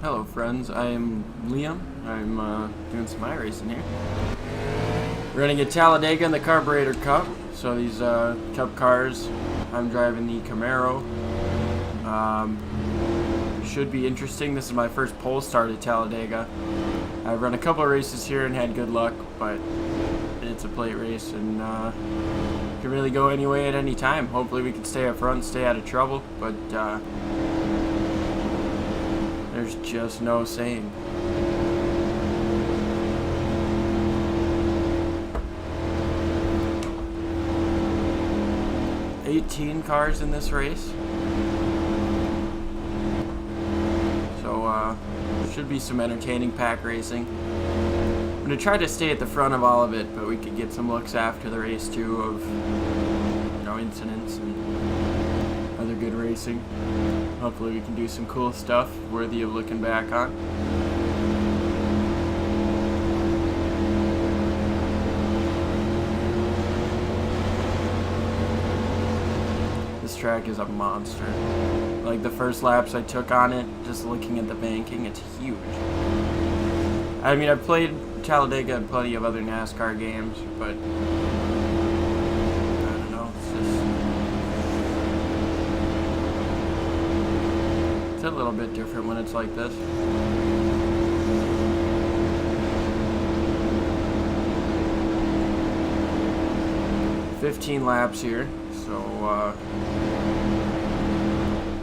Hello friends, I am Liam. I'm doing some iRacing here. We're running at Talladega in the Carburetor Cup. So these Cup cars, I'm driving the Camaro. Should be interesting. This is my first pole start at Talladega. I've run a couple of races here and had good luck, but it's a plate race and can really go any way at any time. Hopefully we can stay up front, stay out of trouble, but there's just no saying. $18 cars in this race. So should be some entertaining pack racing. I'm gonna try to stay at the front of all of it, but we could get some looks after the race too of incidents and other good racing. Hopefully we can do some cool stuff worthy of looking back on. This track is a monster. Like the first laps I took on it, just looking at the banking, it's huge. I mean, I've played Talladega and plenty of other NASCAR games, but I don't know, it's a little bit different when it's like this. $15 laps here, so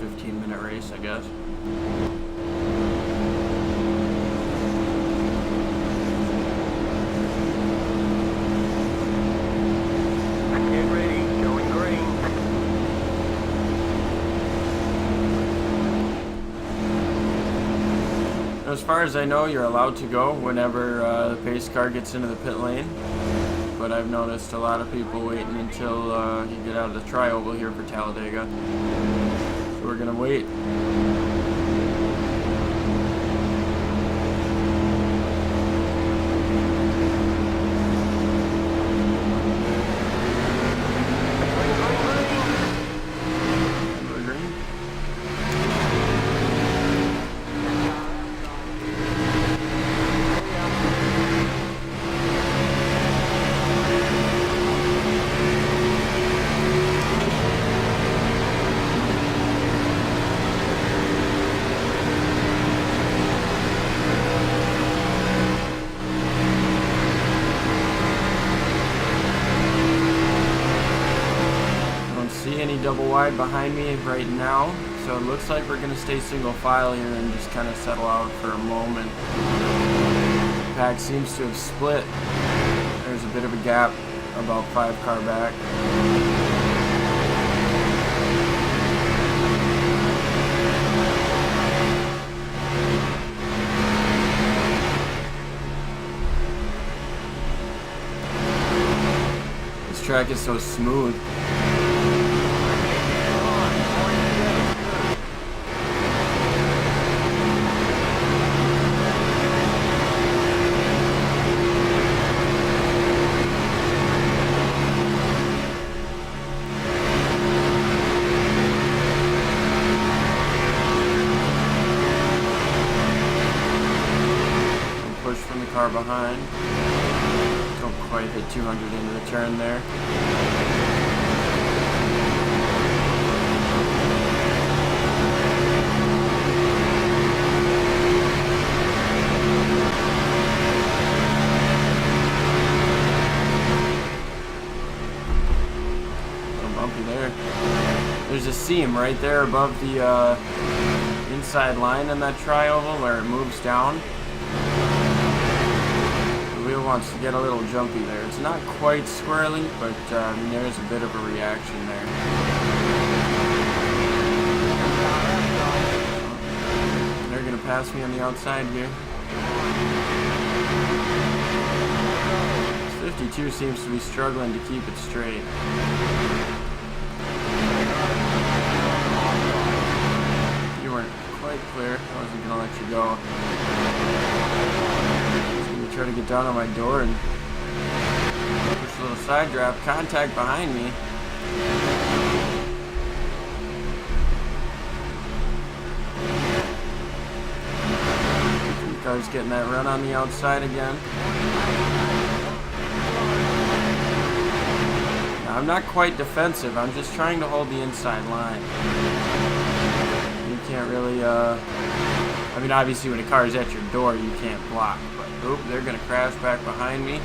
15-minute race, I guess. As far as I know, you're allowed to go whenever the pace car gets into the pit lane, but I've noticed a lot of people waiting until you get out of the tri-oval here for Talladega. So we're gonna wait. Double wide behind me right now, so it looks like we're going to stay single file here and just kind of settle out for a moment. The pack seems to have split. There's a bit of a gap about 5 car back. This track is so smooth. Car behind. Don't quite hit 200 into the turn there. A little bumpy there. There's a seam right there above the inside line in that tri-oval where it moves down. Wheel wants to get a little jumpy there. It's not quite swirling, but I mean, there is a bit of a reaction there. They're going to pass me on the outside here. 52 seems to be struggling to keep it straight. You weren't quite clear. I wasn't going to let you go. Try to get down on my door and push a little side draft. Contact behind me. car's getting that run on the outside again. Now, I'm not quite defensive. I'm just trying to hold the inside line. You can't really, I mean, obviously when a car is at your door, you can't block. But, oop, they're going to crash back behind me.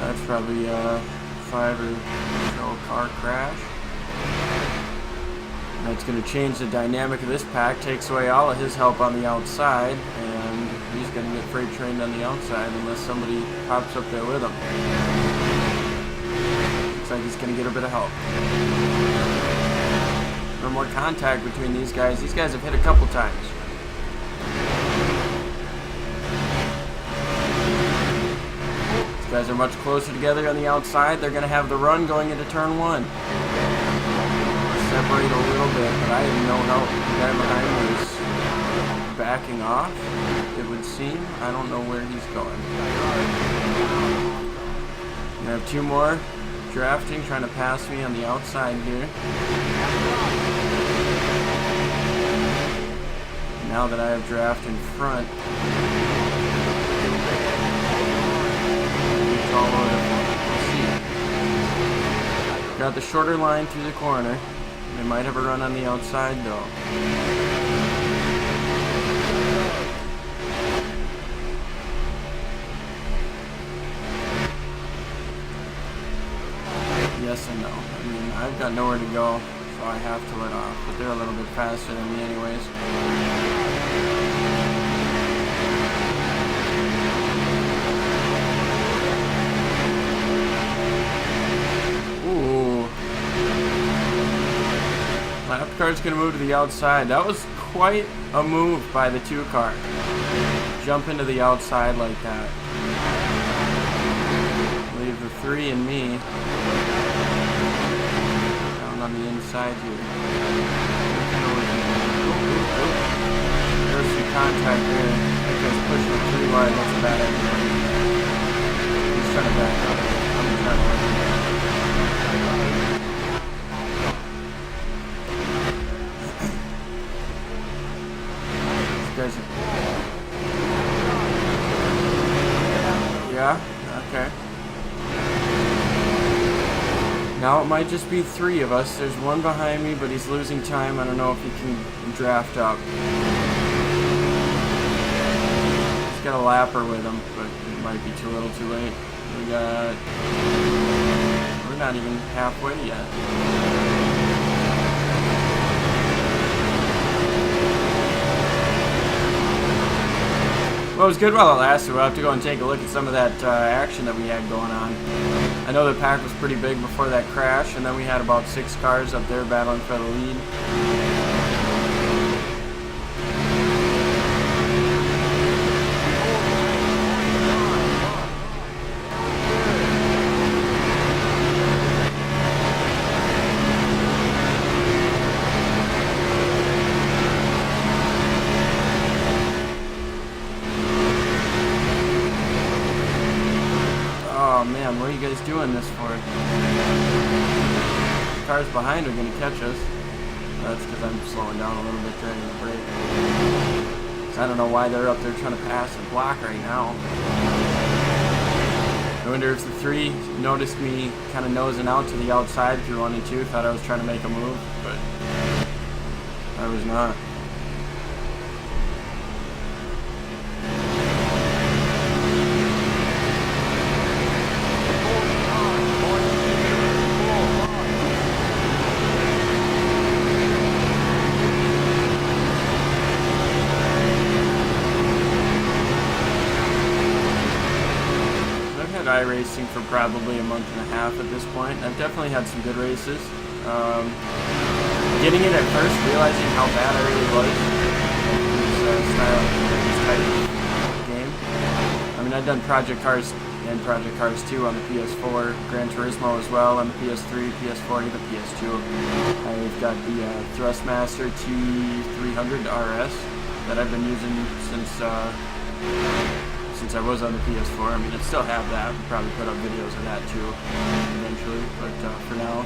That's probably a 5 or so car crash. That's going to change the dynamic of this pack, takes away all of his help on the outside, and he's going to get freight trained on the outside unless somebody pops up there with him. Looks like he's going to get a bit of help. No more contact between these guys. These guys have hit a couple times. These guys are much closer together on the outside. They're going to have the run going into turn 1. Separate a little bit, but I have no help. The guy behind me is backing off, it would seem. I don't know where he's going. I have 2 more drafting, trying to pass me on the outside here. Now that I have draft in front, it's all over. We'll see. Got the shorter line through the corner. They might have a run on the outside though. Yes and no. I mean, I've got nowhere to go, so I have to let off. But they're a little bit faster than me anyways. Lap car's going to move to the outside. That was quite a move by the 2 car. Jump into the outside like that. Leave the 3 and me down on the inside here. There's some contact there. That guy's pushing the 3 wide. That's a bad idea. He's trying to back up. I'm trying to let him. Yeah, okay. Now it might just be 3 of us. There's 1 behind me, but he's losing time. I don't know if he can draft up. He's got a lapper with him, but it might be too little too late. We're not even halfway yet. Well, it was good while it lasted. We'll have to go and take a look at some of that action that we had going on. I know the pack was pretty big before that crash, and then we had about 6 cars up there battling for the lead. Oh man, what are you guys doing this for? The cars behind are going to catch us. That's because I'm slowing down a little bit during the break. So I don't know why they're up there trying to pass and block right now. I wonder if the 3 noticed me kind of nosing out to the outside through 1 and 2, thought I was trying to make a move, but I was not. Iracing for probably a month and a half at this point. I've definitely had some good races. Getting it at first, realizing how bad I really was this type of game. I mean, I've done Project Cars and Project Cars 2 on the PS4, Gran Turismo as well on the PS3, PS4, even PS2. I've got the Thrustmaster T300 RS that I've been using since I was on the PS4. I mean, I still have that. We'll probably put up videos of that too eventually, but for now,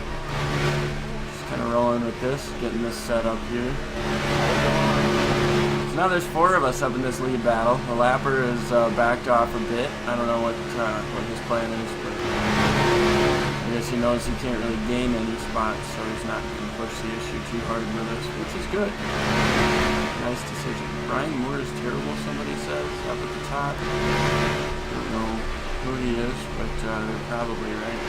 just kind of rolling with this, getting this set up here. So now there's 4 of us up in this lead battle. The lapper is backed off a bit. I don't know what his plan is, but I guess he knows he can't really gain any spots, so he's not going to push the issue too hard with us, which is good. Nice decision. Brian Moore is terrible, somebody says, up at the top. I don't know who he is, but they're probably right.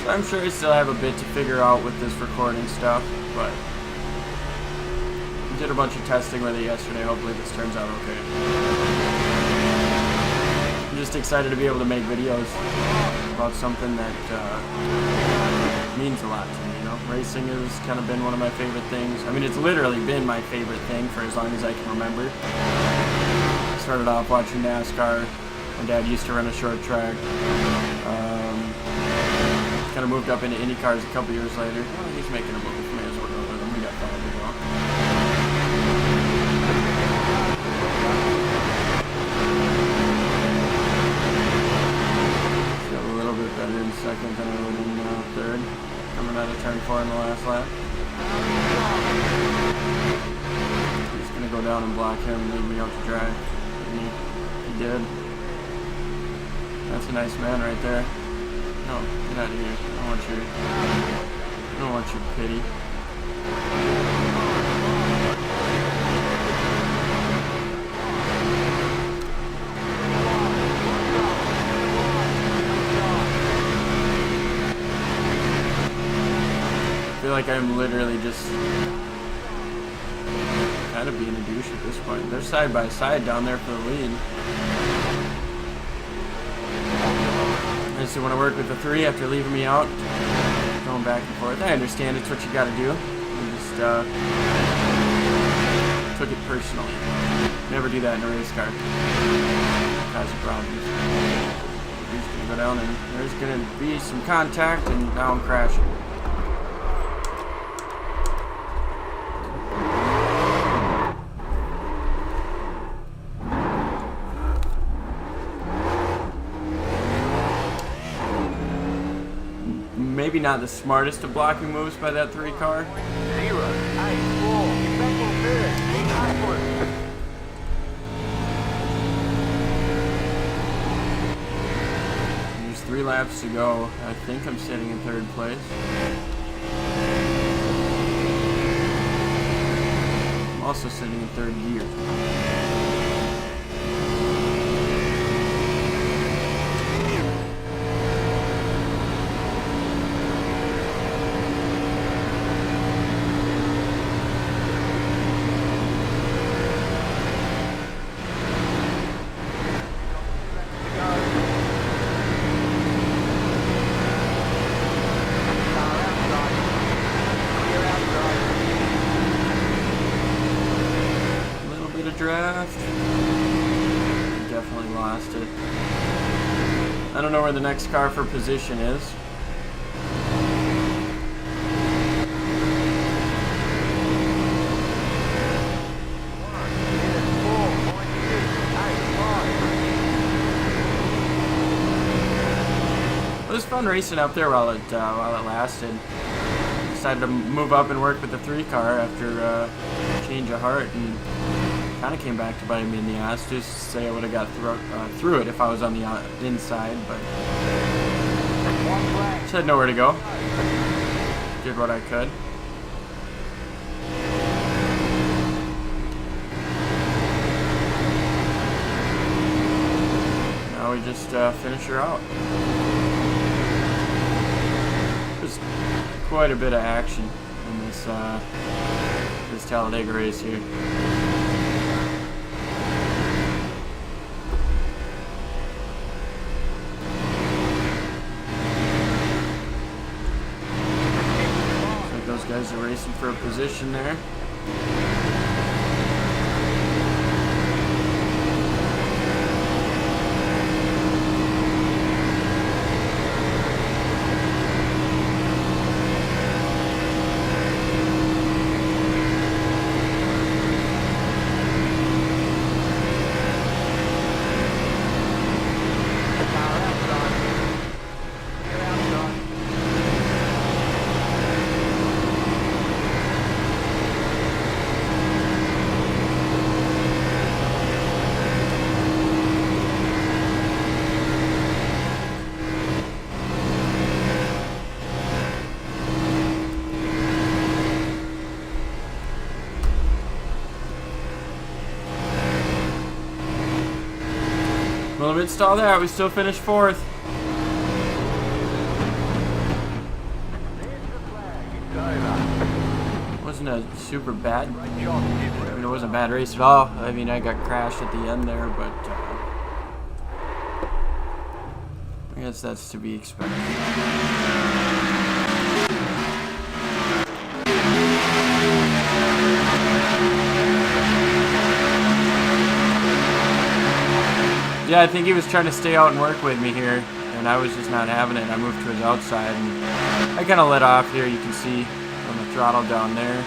So I'm sure I still have a bit to figure out with this recording stuff, but I did a bunch of testing with it yesterday. Hopefully this turns out okay. I'm just excited to be able to make videos about something that means a lot to me, you know? Racing has kind of been one of my favorite things. I mean, it's literally been my favorite thing for as long as I can remember. I started off watching NASCAR. My dad used to run a short track. Kind of moved up into Indy cars a couple years later. Oh, he's making a move. May as well go with him. We got 5 to go. Better in second than I would in third. Coming out of turn 4 in the last lap. He's going to go down and block him and leave me out to dry. He did. That's a nice man right there. No, get out of here. I don't want your pity. I feel like I'm literally just kind of being a douche at this point. They're side by side down there for the lead. I just want to work with the 3 after leaving me out, going back and forth. I understand it's what you got to do. I just took it personally. Never do that in a race car. Cause problems. He's gonna go down and there's gonna be some contact, and now I'm crashing. Maybe not the smartest of blocking moves by that 3 car. There's 3 laps to go. I think I'm sitting in 3rd place. I'm also sitting in 3rd gear. Draft. Definitely lost it. I don't know where the next car for position is. It was fun racing up there while it lasted. Decided to move up and work with the 3 car after change of heart, and kind of came back to bite me in the ass. Just to say I would have got through it if I was on the inside, but just had nowhere to go. Did what I could. Now we just finish her out. There's quite a bit of action in this Talladega race here. Guys are racing for a position there. amidst all that, we still finished 4th. Wasn't a super bad, I mean, it wasn't a bad race at all. I mean, I got crashed at the end there, but I guess that's to be expected. Yeah, I think he was trying to stay out and work with me here, and I was just not having it. I moved to his outside, and I kind of let off here. You can see on the throttle down there,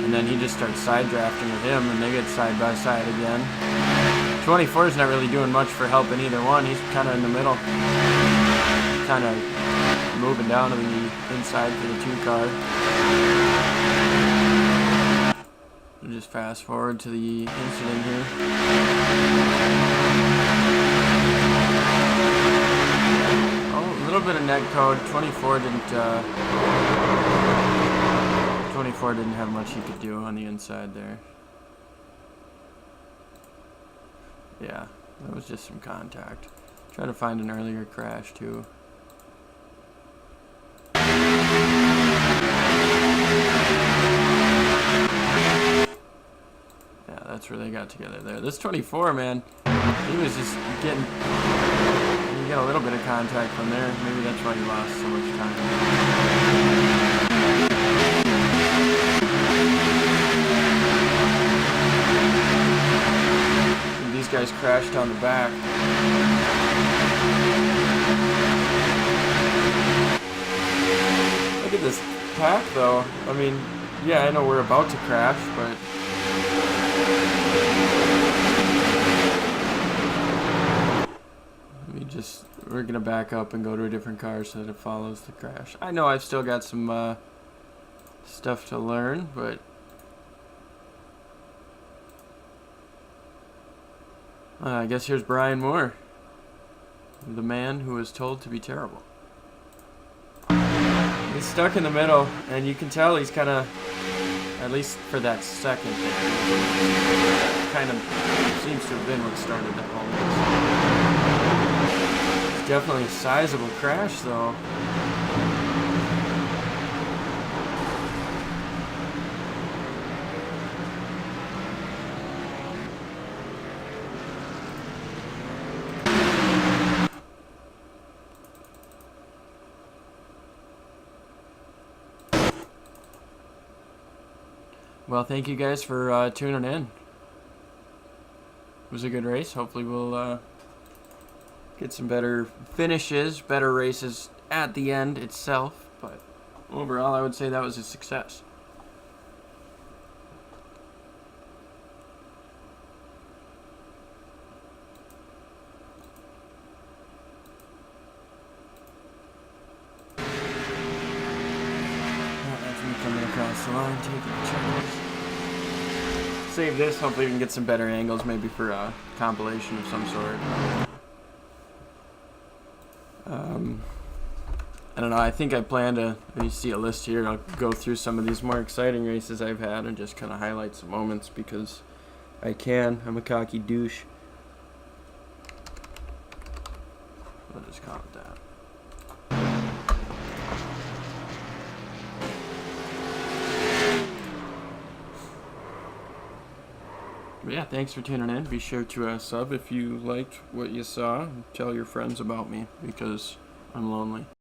and then he just starts side drafting with him, and they get side by side again. 24 is not really doing much for helping either one. He's kind of in the middle, kind of moving down to the inside for the 2-car. We'll just fast forward to the incident here. Oh, a little bit of net code. 24 didn't have much he could do on the inside there. Yeah, that was just some contact. Try to find an earlier crash too. Yeah, that's where they got together there. This 24, man, he was just getting... You get a little bit of contact from there. Maybe that's why he lost so much time. These guys crashed on the back. Look at this pack, though. I mean, yeah, I know we're about to crash, but we're gonna back up and go to a different car so that it follows the crash. I know I've still got some stuff to learn, but I guess here's Brian Moore, the man who was told to be terrible. He's stuck in the middle, and you can tell he's kind of, at least for that second there, kind of seems to have been what started that whole race. It's definitely a sizable crash, though. Well, thank you guys for tuning in. It was a good race. Hopefully we'll get some better finishes, better races at the end itself. But overall, I would say that was a success. That's me coming across the line, taking the turns. Save this, hopefully we can get some better angles, maybe for a compilation of some sort. I don't know, I think I plan to, when you see a list here, I'll go through some of these more exciting races I've had and just kind of highlight some moments because I can. I'm a cocky douche. I'll just call it that. But yeah, thanks for tuning in. Be sure to sub if you liked what you saw. And tell your friends about me because I'm lonely.